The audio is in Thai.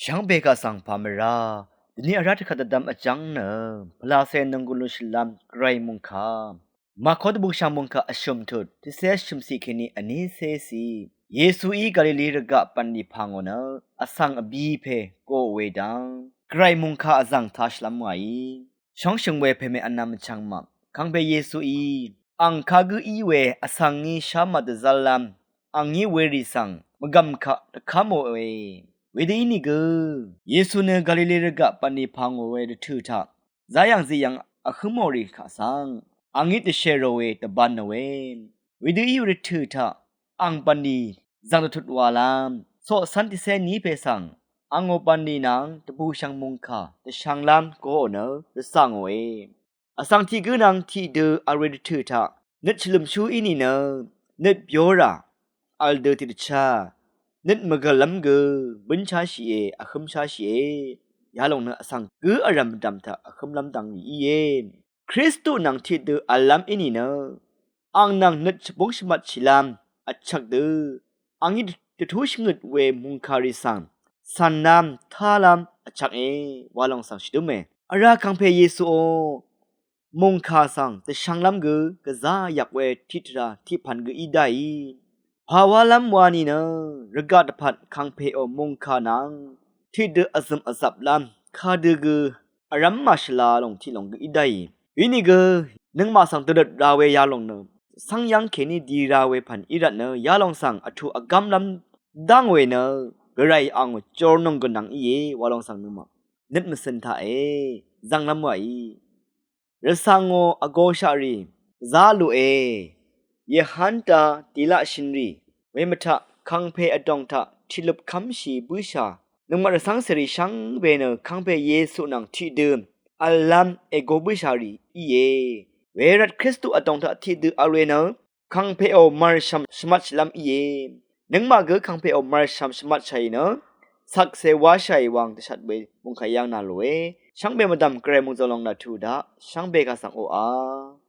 ช่างเบกาสังพามราดนี้อารัตขัดดำอจังเนอพลาเซนงกุลุชลามไกรมุงคามาขดบุกชามุงคาอชมทุดที่เสชุมสีเคนีอันนี้เซซีเยซูอีกาลิลีรกะปันดิพังโอนะอสังอบีเพโกเวดังไกรมุงคาอสังทัชลามไวช่องชงเวเพเมอันนามชังมักคังเบเยซูอีอังคากุอีเวอสังงีชามาดซัลลัมอังงีเวริสังมกัมคาตะคาโมเวเวดีนี่กเยซูเนกาลิลีรกะปันนิพังโอเวดทูทาซายังซียังอะคุโมริคาซังอังงิตเชโรเวตบันนเวเวดีอีรทูทาอังปันนีซังตทุดวาลามโซสันติเซนีเปซังอังโอปันนีนังตบูชังมุงคาตชังลามโกเนตสังเวอสังทีกนังทีเดอารเวดทูทานึดฉลุมชูอินีเนนึดบิโอราอัลเดติดชานิดมกลัมกบัญชาชีเออคุมชาชีเอยาลงเนอสังกืออารมดำทะอคุมลำดังอีเยคริสตุนังทิดอัลลัมอินีเนอังนังนึดบงชมัดชิลามอัจฉักดืออังยิดทุชงึดเวมุงคาริสังสันนามทาลามอัจฉักวาลงสังชิดุเมอาราคังเพเยซูโอมุงคาสังแต่ช่างลำกือกะซาอยากเวทิตราที่พันกืออีได้ภาวะลำวานีนะรกาดพัดคังเพอมุงคานังที่เดออซึมอซับลำคาดืออารัมมาชลาลงที่ลงอีได้วินิกนึงมาสังตดราเวยาลงเนสังยังเคนีดีราเวพันอีรัตเนยาลงสังอทุอกัมลำดังเวเนกระไรอังจอร์นงกนังอีเยวาลงสังนึมานึดมสันทาจังลำไวรสังโออโกชารีซาลูเยฮันตาติละชินรีเวมทะคังเพอดองทะทิลบคัมชีบุชานึงมาสังสริชังเบเนคังเพเยซูนังที่เดิมอัลลัมเอโกบุชารีอีเยเวรัตคริสตุอดองทะที่เดอเรเนคังเพอมาร์ชัมสมัชลัมอีเยนึงมาเกคังเพอมาร์ชัมสมัชชัยเนสักเซวาชัยวังตชัดเบมุงขยังนาโลเอช่างเบมาดำเกรมุงจลองนาทูดาช่างเบกาสังโออา